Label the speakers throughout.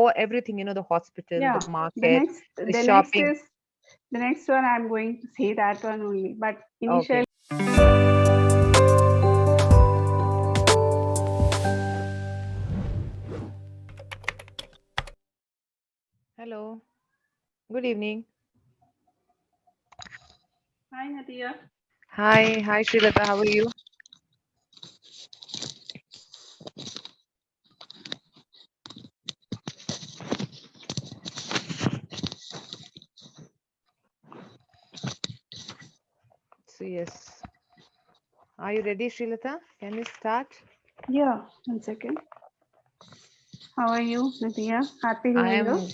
Speaker 1: or everything, the hospital,
Speaker 2: Yeah.
Speaker 1: the market, the
Speaker 2: The next
Speaker 1: shopping.
Speaker 2: is the next one. I'm going to say that one only. But initially,
Speaker 1: Okay. Hello. Good evening.
Speaker 2: hi Nadia.
Speaker 1: Hi. Hi, Srilata. How are you? So, yes. Are you ready, Srilata? Can we start?
Speaker 2: Yeah. 1 second. How are you, Nadia? Happy New
Speaker 1: I
Speaker 2: Year.
Speaker 1: am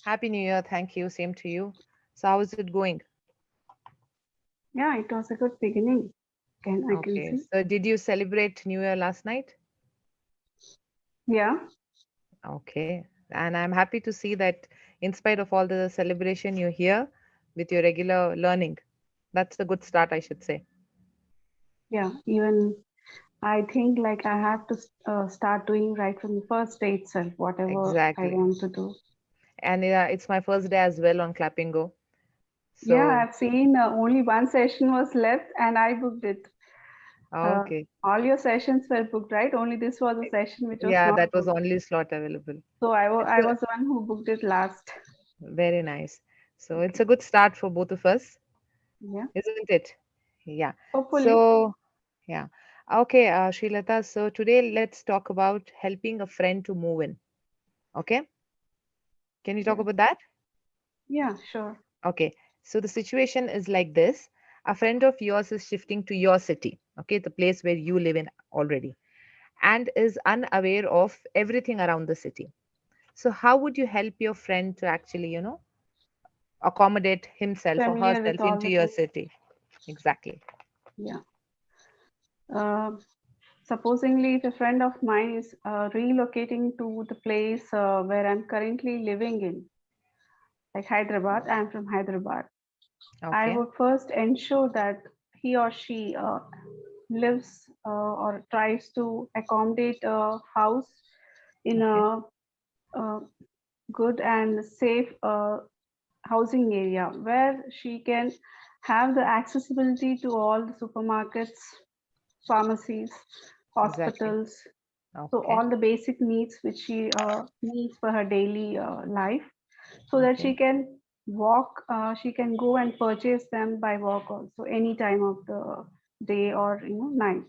Speaker 1: Happy New Year. Thank you. Same to you. So, how is it going?
Speaker 2: Yeah, it was a good beginning. I can
Speaker 1: Okay.
Speaker 2: see.
Speaker 1: So, did you celebrate New Year last night?
Speaker 2: Yeah.
Speaker 1: Okay. And I'm happy to see that in spite of all the celebration, you're here with your regular learning. That's a good start, I should say.
Speaker 2: Yeah. Even I think like I have to start doing right from the first day itself, whatever I
Speaker 1: Exactly.
Speaker 2: want to do.
Speaker 1: And it's my first day as well on Clapingo.
Speaker 2: Yeah,
Speaker 1: So,
Speaker 2: I've seen only one session was left and I booked it. Uh,
Speaker 1: okay.
Speaker 2: all your sessions were booked, right? Only this was a session which was
Speaker 1: Yeah,
Speaker 2: not
Speaker 1: that was
Speaker 2: booked.
Speaker 1: only slot available.
Speaker 2: So
Speaker 1: It's
Speaker 2: I was the one who booked it last.
Speaker 1: very nice. So, it's
Speaker 2: Okay.
Speaker 1: a good start for both of us,
Speaker 2: Yeah.
Speaker 1: isn't it? Yeah.
Speaker 2: Hopefully.
Speaker 1: So, yeah. Okay, Srilata. So, today let's talk about helping a friend to move in. Okay. Can you talk
Speaker 2: Yeah.
Speaker 1: about that?
Speaker 2: Yeah, sure.
Speaker 1: Okay, so the situation is like this. A friend of yours is shifting to your city, okay, the place where you live in already, and is unaware of everything around the city. So, how would you help your friend to actually, accommodate himself or
Speaker 2: Familiar with
Speaker 1: herself
Speaker 2: all
Speaker 1: into
Speaker 2: the
Speaker 1: your
Speaker 2: things.
Speaker 1: city? Exactly.
Speaker 2: Yeah. Uh, Supposingly, if a friend of mine is relocating to the place where I'm currently living in, like Hyderabad, I'm from Hyderabad. I
Speaker 1: Okay.
Speaker 2: would first ensure that he or she lives or tries to accommodate a house in
Speaker 1: Okay.
Speaker 2: a good and safe housing area where she can have the accessibility to all the supermarkets, pharmacies,
Speaker 1: Exactly.
Speaker 2: hospitals, so
Speaker 1: Okay.
Speaker 2: all the basic needs which she needs for her daily life, so that
Speaker 1: Okay.
Speaker 2: she can go and purchase them by walk also any time of the day or night.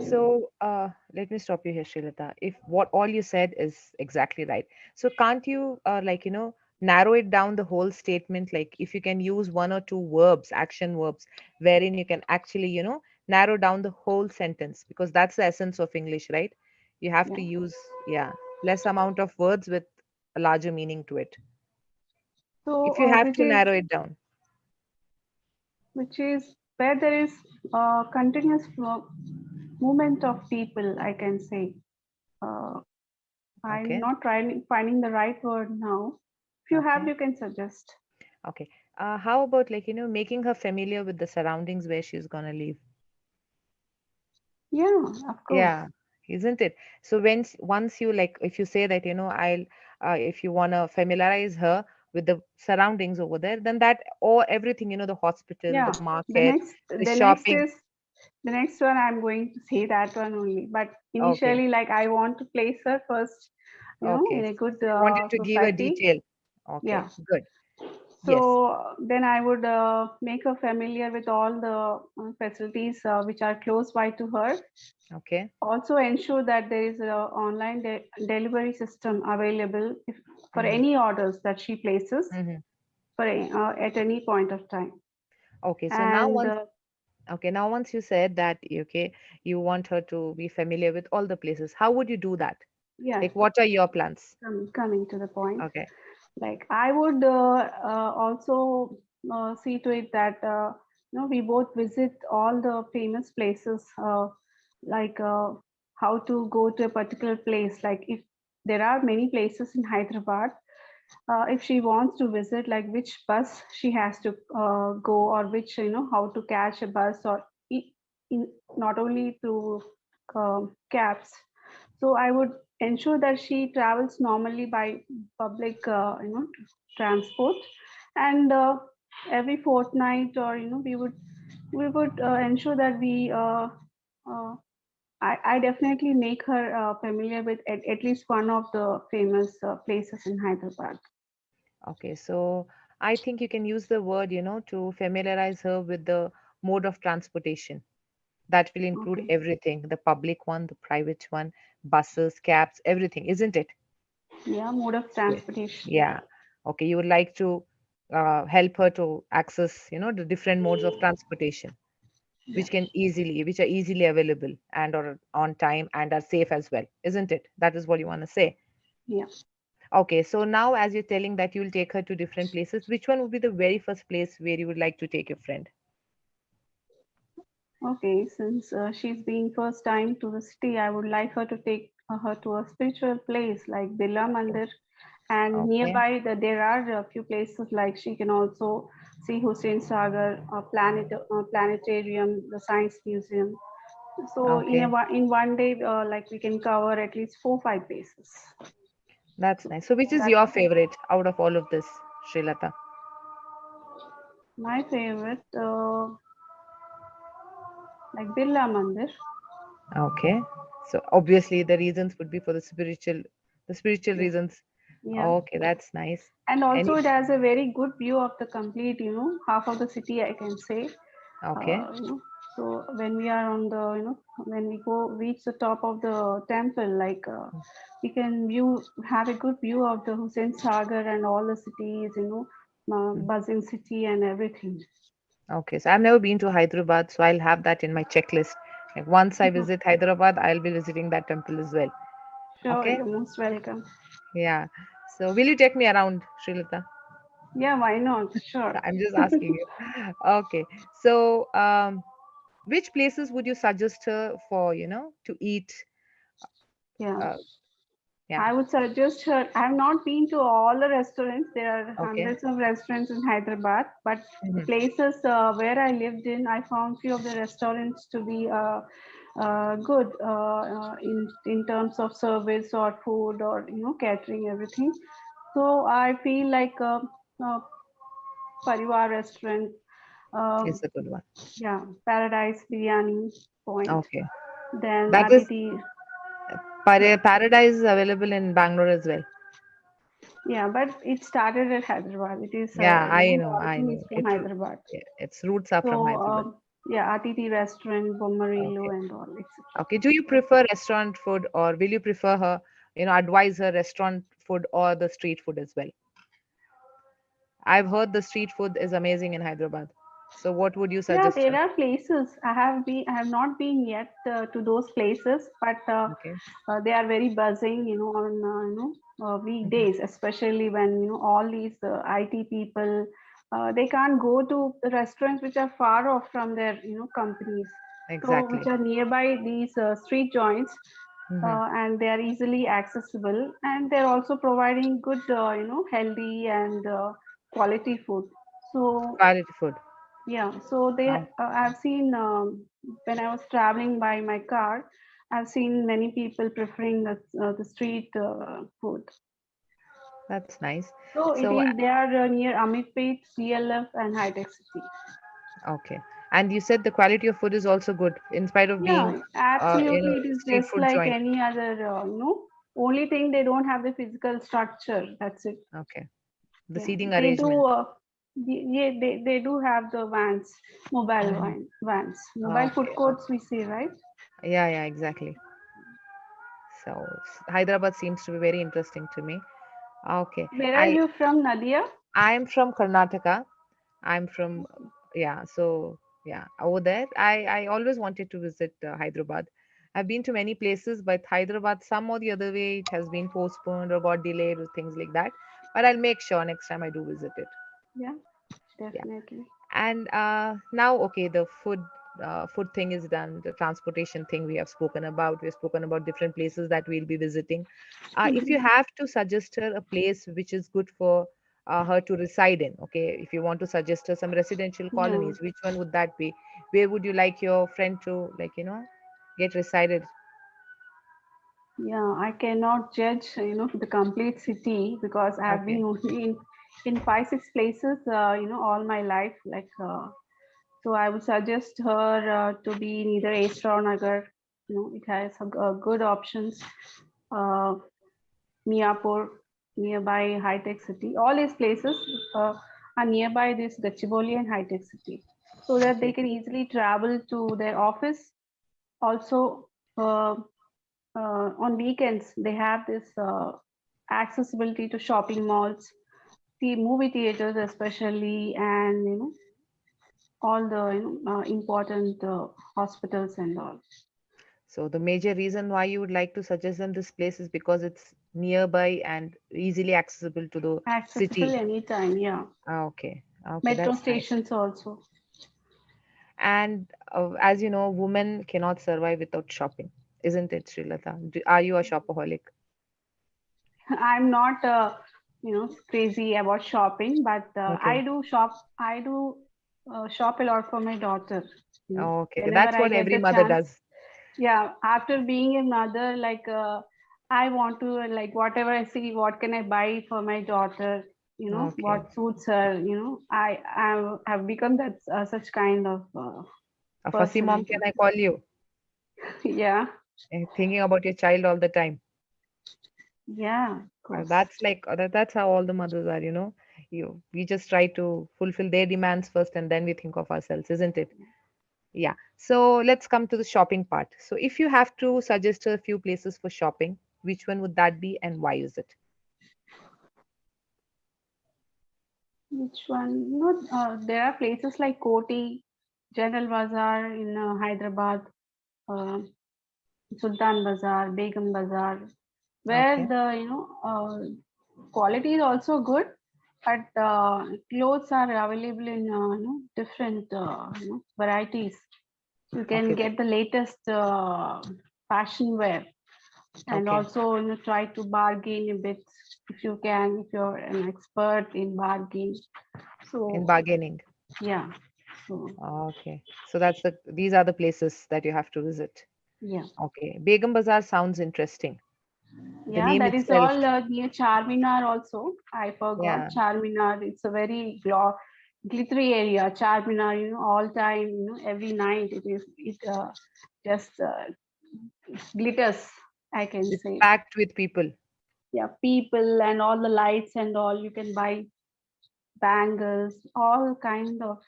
Speaker 1: So, let me stop you here, Srilata. If what all you said is exactly right, so can't you, narrow it down the whole statement? Like, if you can use one or two verbs, action verbs, wherein you can actually, narrow down the whole sentence, because that's the essence of English, right? You have to
Speaker 2: Yeah.
Speaker 1: use, yeah, less amount of words with a larger meaning to it.
Speaker 2: So
Speaker 1: If you have to narrow it down.
Speaker 2: which is where there is continuous movement of people, I can say. uh, I'm
Speaker 1: Okay.
Speaker 2: not trying finding the right word now. If you have,
Speaker 1: Okay.
Speaker 2: you can suggest.
Speaker 1: Okay. How about, like, making her familiar with the surroundings where she's gonna live?
Speaker 2: Yeah, of course.
Speaker 1: Yeah, isn't it? So once you, like, if you say that, I'll, if you wanna familiarize her with the surroundings over there, then that, or everything, the hospital,
Speaker 2: Yeah.
Speaker 1: the market, the
Speaker 2: The next
Speaker 1: shopping.
Speaker 2: is the next one. I'm going to say that one only. But
Speaker 1: Okay.
Speaker 2: initially, like I want to place her first, in
Speaker 1: Okay.
Speaker 2: a good
Speaker 1: So you wanted to give a
Speaker 2: society.
Speaker 1: detail. Okay.
Speaker 2: Yeah.
Speaker 1: Good. Yes.
Speaker 2: So then I would make her familiar with all the facilities which are close by to her.
Speaker 1: Okay.
Speaker 2: Also ensure that there is a online delivery system available for
Speaker 1: Mm-hmm.
Speaker 2: any orders that she places
Speaker 1: Mm-hmm.
Speaker 2: at any point of time.
Speaker 1: Okay. So now
Speaker 2: And
Speaker 1: once Okay, now once you said that, okay, you want her to be familiar with all the places, how would you do that?
Speaker 2: yeah,
Speaker 1: Like, what are your plans?
Speaker 2: coming to the point,
Speaker 1: Okay.
Speaker 2: like I would also see to it that we both visit all the famous places, like how to go to a particular place. Like if there are many places in Hyderabad, if she wants to visit, like which bus she has to go, or which how to catch a bus, or in, not only through cabs. So I would ensure that she travels normally by public, transport, and every fortnight, or we would ensure that uh, I definitely make her familiar with at least one of the famous places in Hyderabad.
Speaker 1: Okay, so I think you can use the word, to familiarize her with the mode of transportation. That will include
Speaker 2: Okay.
Speaker 1: everything, the public one, the private one, buses, cabs, everything, isn't it?
Speaker 2: Yeah, mode of
Speaker 1: So,
Speaker 2: transportation.
Speaker 1: yeah. Okay, you would like to help her to access, the different modes of transportation,
Speaker 2: Yeah.
Speaker 1: which are easily available and are on time and are safe as well, isn't it? That is what you want to say.
Speaker 2: Yeah.
Speaker 1: Okay, so now as you're telling that you'll take her to different places, which one would be the very first place where you would like to take your friend?
Speaker 2: Okay, since she's being first time to the city, I would like her to take her to a spiritual place like Birla
Speaker 1: Okay.
Speaker 2: Mandir, and
Speaker 1: Okay.
Speaker 2: nearby there are a few places like she can also see Hussein Sagar, planetarium, the science museum. So
Speaker 1: Okay.
Speaker 2: in one day, like we can cover at least 4 5 places.
Speaker 1: That's nice. So which is
Speaker 2: That
Speaker 1: your favorite out of all of this, Srilata?
Speaker 2: my favorite, like Birla Mandir.
Speaker 1: Okay. So obviously the reasons would be for the spiritual
Speaker 2: Yeah,
Speaker 1: reasons.
Speaker 2: yeah.
Speaker 1: Okay, that's nice.
Speaker 2: And also
Speaker 1: Any
Speaker 2: it has a very good view of the complete, half of the city, I can say.
Speaker 1: okay.
Speaker 2: So when we are on the, when we go reach the top of the temple, like we can have a good view of the Hussein Sagar and all the cities,
Speaker 1: Mm.
Speaker 2: buzzing city and everything.
Speaker 1: Okay. So I've never been to Hyderabad, so I'll have that in my checklist. Like once I visit Hyderabad, I'll be visiting that temple as well.
Speaker 2: Sure,
Speaker 1: Okay?
Speaker 2: you're most welcome.
Speaker 1: Yeah. So will you take me around, Srilata?
Speaker 2: Yeah, why not? Sure.
Speaker 1: I'm just asking you. Okay. So which places would you suggest her for, to eat?
Speaker 2: Yeah.
Speaker 1: Uh, yeah.
Speaker 2: I would suggest her. I have not been to all the restaurants. There are
Speaker 1: Okay.
Speaker 2: hundreds of restaurants in Hyderabad, but the
Speaker 1: Hmm.
Speaker 2: places where I lived in, I found few of the restaurants to be good in terms of service or food or catering everything. So I feel like Parivar restaurant,
Speaker 1: It's
Speaker 2: um,
Speaker 1: a good one.
Speaker 2: yeah, Paradise Biryani Point,
Speaker 1: Okay.
Speaker 2: then
Speaker 1: That is
Speaker 2: Aditi. Yeah.
Speaker 1: Paradise is available in Bangalore as well.
Speaker 2: Yeah, but it started at Hyderabad. It is,
Speaker 1: Yeah, I
Speaker 2: the
Speaker 1: know, I
Speaker 2: origin
Speaker 1: know.
Speaker 2: is from Hyderabad.
Speaker 1: Yeah, its roots are from
Speaker 2: So,
Speaker 1: Hyderabad.
Speaker 2: yeah, Atiti restaurant,
Speaker 1: Okay.
Speaker 2: Bommarillo, and all, etc.
Speaker 1: Okay. Do you prefer restaurant food or will you prefer her, advise her restaurant food or the street food as well? I've heard the street food is amazing in Hyderabad. So what would you
Speaker 2: Yeah,
Speaker 1: suggest
Speaker 2: there
Speaker 1: her?
Speaker 2: are places. I have not been yet to those places, but
Speaker 1: Okay.
Speaker 2: they are very buzzing. On
Speaker 1: Hmm.
Speaker 2: weekdays, especially when all these IT people, they can't go to the restaurants which are far off from their companies. So which
Speaker 1: Exactly.
Speaker 2: are nearby these street joints,
Speaker 1: Hmm.
Speaker 2: and they are easily accessible, and they're also providing good, healthy and quality food. So
Speaker 1: Quality food.
Speaker 2: yeah, so I've seen, when I was traveling by my car, I've seen many people preferring the street food.
Speaker 1: That's nice.
Speaker 2: So it
Speaker 1: So,
Speaker 2: is there near Amitpet, CLF, and High Tech City.
Speaker 1: okay. And you said the quality of food is also good, in spite of being,
Speaker 2: Yeah, absolutely. It is
Speaker 1: street
Speaker 2: just
Speaker 1: food
Speaker 2: like
Speaker 1: joint.
Speaker 2: any other, only thing they don't have the physical structure. That's it.
Speaker 1: Okay. The
Speaker 2: Yeah,
Speaker 1: seating
Speaker 2: they do.
Speaker 1: arrangement.
Speaker 2: Yeah, they do have the vans, mobile
Speaker 1: Hmm.
Speaker 2: vans, mobile food
Speaker 1: Okay.
Speaker 2: courts.
Speaker 1: Okay.
Speaker 2: We see, right?
Speaker 1: Yeah, yeah, exactly. So Hyderabad seems to be very interesting to me. Okay.
Speaker 2: Where are
Speaker 1: I
Speaker 2: you from, Nadia?
Speaker 1: I'm from Karnataka. I'm from yeah. So yeah, over there, I always wanted to visit Hyderabad. I've been to many places, but Hyderabad, some or the other way, it has been postponed or got delayed or things like that. But I'll make sure next time I do visit it.
Speaker 2: Yeah,
Speaker 1: Yeah.
Speaker 2: definitely.
Speaker 1: And now, okay, the food thing is done. The transportation thing we have spoken about. We've spoken about different places that we'll be visiting. If you have to suggest her a place which is good for her to reside in, okay, if you want to suggest her some residential
Speaker 2: Yeah.
Speaker 1: colonies, which one would that be? Where would you like your friend to, get resided?
Speaker 2: Yeah, I cannot judge, the complete city because I've been
Speaker 1: Okay.
Speaker 2: only in five, six places, all my life. So I would suggest her to be in either Astra or Nagar. It has good options. Uh, Miapur, nearby high tech city. All these places are nearby this Gachibowli and high tech city, so that they
Speaker 1: Okay.
Speaker 2: can easily travel to their office. Also, uh, on weekends they have this accessibility to shopping malls, the movie theaters especially, and all the important hospitals and all.
Speaker 1: So the major reason why you would like to suggest them this place is because it's nearby and easily accessible to the
Speaker 2: Accessible
Speaker 1: city.
Speaker 2: anytime, yeah.
Speaker 1: Okay. Okay,
Speaker 2: Metro
Speaker 1: that's nice.
Speaker 2: stations also.
Speaker 1: And as you know, women cannot survive without shopping, isn't it, Srilata? Are you a shopaholic?
Speaker 2: I'm not crazy about shopping, but
Speaker 1: Okay.
Speaker 2: I do shop a lot for my daughter.
Speaker 1: Okay,
Speaker 2: Whenever
Speaker 1: that's
Speaker 2: I
Speaker 1: what
Speaker 2: get
Speaker 1: every
Speaker 2: the
Speaker 1: mother
Speaker 2: chance.
Speaker 1: does.
Speaker 2: Yeah, after being a mother, I want to, like, whatever I see, what can I buy for my daughter,
Speaker 1: Okay.
Speaker 2: what suits her. I have become that such kind of
Speaker 1: A fussy
Speaker 2: person, I
Speaker 1: mom, can
Speaker 2: can
Speaker 1: I
Speaker 2: say.
Speaker 1: call you?
Speaker 2: Yeah,
Speaker 1: Thinking about your child all the time.
Speaker 2: yeah, of course.
Speaker 1: That's like that's how all the mothers are, we just try to fulfill their demands first and then we think of ourselves, isn't it? Yeah. So let's come to the shopping part. So if you have to suggest a few places for shopping, which one would that be and why is it?
Speaker 2: Which one? There are places like Koti, General Bazaar in Hyderabad, uh, Sultan Bazaar, Begum Bazaar, where
Speaker 1: Okay.
Speaker 2: the quality is also good, but clothes are available in different varieties. You can
Speaker 1: Okay.
Speaker 2: get the latest fashion wear, and
Speaker 1: Okay.
Speaker 2: also try to bargain a bit if you can, if you're an expert in bargain.
Speaker 1: In
Speaker 2: So
Speaker 1: bargaining.
Speaker 2: yeah, so
Speaker 1: Okay. So these are the places that you have to visit.
Speaker 2: yeah.
Speaker 1: Okay. Begum Bazaar sounds interesting. The
Speaker 2: Yeah,
Speaker 1: name
Speaker 2: that is
Speaker 1: itself.
Speaker 2: all near Charminar also. I forgot
Speaker 1: Yeah.
Speaker 2: Charminar. It's a very glittery area. Charminar, all time, every night it just glitters, I can
Speaker 1: It's
Speaker 2: say.
Speaker 1: packed with people.
Speaker 2: Yeah, people and all the lights and all. You can buy bangles, all kind of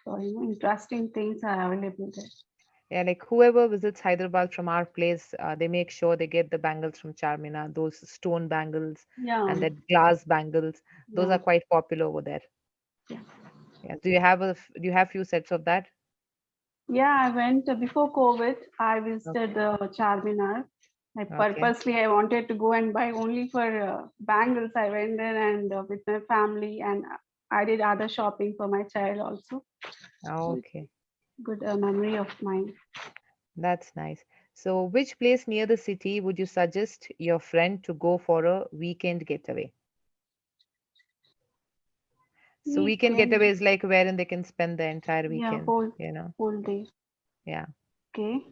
Speaker 2: interesting things are available there.
Speaker 1: Yeah, like whoever visits Hyderabad from our place, they make sure they get the bangles from Charminar, those stone bangles
Speaker 2: Yeah,
Speaker 1: and that glass bangles. Those
Speaker 2: yeah,
Speaker 1: are quite popular over there.
Speaker 2: yeah.
Speaker 1: Yeah. Do you have few sets of that?
Speaker 2: Yeah, I went before COVID. I
Speaker 1: Okay.
Speaker 2: visited Charminar. I
Speaker 1: Okay.
Speaker 2: purposely I wanted to go and buy only for bangles. I went there and with my family, and I did other shopping for my child also. So it's
Speaker 1: Okay.
Speaker 2: good memory of mine.
Speaker 1: That's nice. So, which place near the city would you suggest your friend to go for a weekend getaway? So, weekend
Speaker 2: Weekend,
Speaker 1: getaway is like wherein they can spend the entire
Speaker 2: yeah,
Speaker 1: weekend,
Speaker 2: whole day.
Speaker 1: Yeah.
Speaker 2: Okay,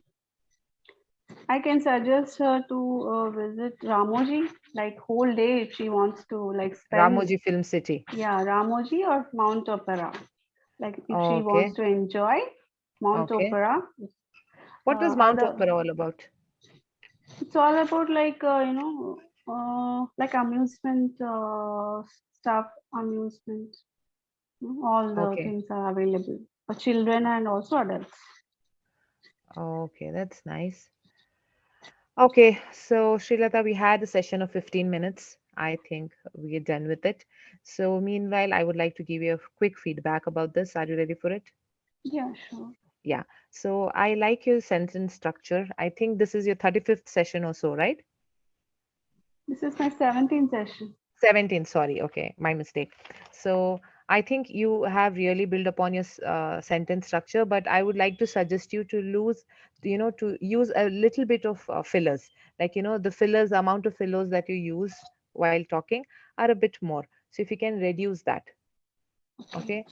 Speaker 2: I can suggest her to visit Ramoji, like whole day if she wants to like spend.
Speaker 1: Ramoji Film City.
Speaker 2: Yeah, Ramoji or Mount Opera. Like if she wants
Speaker 1: Okay.
Speaker 2: to enjoy Mount
Speaker 1: Okay.
Speaker 2: Opera,
Speaker 1: What is Mount
Speaker 2: other
Speaker 1: Opera all about?
Speaker 2: it's all about like like amusement stuff, amusement. All the
Speaker 1: Okay.
Speaker 2: things are available for children and also adults.
Speaker 1: Okay, that's nice. Okay, so Srilata, we had a session of 15 minutes. I think we're done with it. So, meanwhile, I would like to give you a quick feedback about this. Are you ready for it?
Speaker 2: Yeah, sure.
Speaker 1: Yeah. So, I like your sentence structure. I think this is your 35th session or so, right?
Speaker 2: This is my 17th session.
Speaker 1: 17, sorry. Okay, my mistake. So I think you have really built upon your sentence structure, but I would like to suggest you to to use a little bit of fillers. Like, the fillers, the amount of fillers that you use while talking are a bit more. So if you can reduce that,
Speaker 2: Okay.
Speaker 1: okay?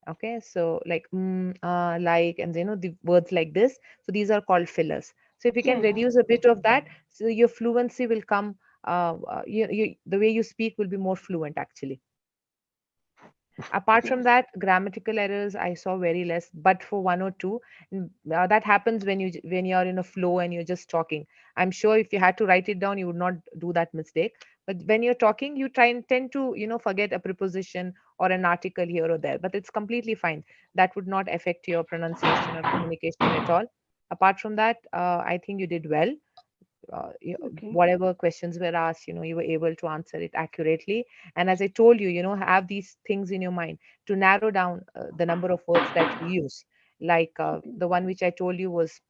Speaker 1: Okay, so like, like, and the words like this. So these are called fillers. So if you can
Speaker 2: Yeah, yeah.
Speaker 1: reduce a bit of that, so your fluency will come. The way you speak will be more fluent actually. Apart
Speaker 2: Yes.
Speaker 1: from that, grammatical errors I saw very less, but for one or two. That happens when when you're in a flow and you're just talking. I'm sure if you had to write it down, you would not do that mistake. But when you're talking, you try and tend to, forget a preposition or an article here or there. But it's completely fine. That would not affect your pronunciation or communication at all. Apart from that, I think you did well.
Speaker 2: Okay.
Speaker 1: Whatever questions were asked, you were able to answer it accurately. And as I told you, have these things in your mind to narrow down the number of words that you use. Like
Speaker 2: Okay.
Speaker 1: the one which I told you was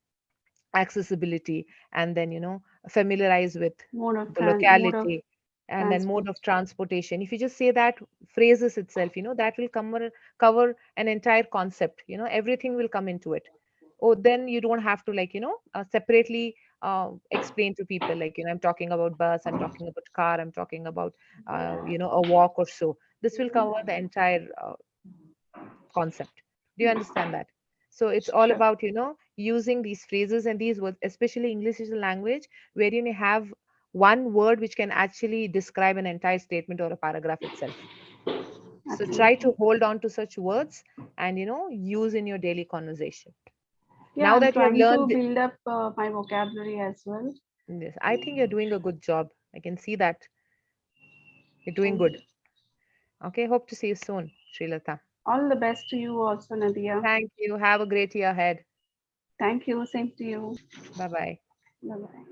Speaker 1: accessibility, and then familiarize with the
Speaker 2: Mode of
Speaker 1: locality, and then
Speaker 2: transport.
Speaker 1: mode of transportation. If you just say that phrases itself, that will cover an entire concept. Everything will come into it. Oh, then you don't have to, like, separately explain to people, like, I'm talking about bus, I'm talking about car, I'm talking about a walk or so. This will cover the entire concept. Do you
Speaker 2: Yes.
Speaker 1: understand that? So it's all
Speaker 2: Sure.
Speaker 1: about, using these phrases and these words, especially English is a language where you have one word which can actually describe an entire statement or a paragraph itself. So try to
Speaker 2: Absolutely.
Speaker 1: hold on to such words and, use in your daily conversation.
Speaker 2: Yeah,
Speaker 1: Now
Speaker 2: I'm
Speaker 1: that you have
Speaker 2: trying to
Speaker 1: learned
Speaker 2: build up my vocabulary as well.
Speaker 1: this, I think you're doing a good job. I can see that you're doing
Speaker 2: Thank
Speaker 1: good.
Speaker 2: you.
Speaker 1: Okay, hope to see you soon, Srilata.
Speaker 2: All the best to you also, Nadia.
Speaker 1: Thank you. Have a great year ahead.
Speaker 2: Thank you. Same to you.
Speaker 1: Bye bye.
Speaker 2: Bye bye.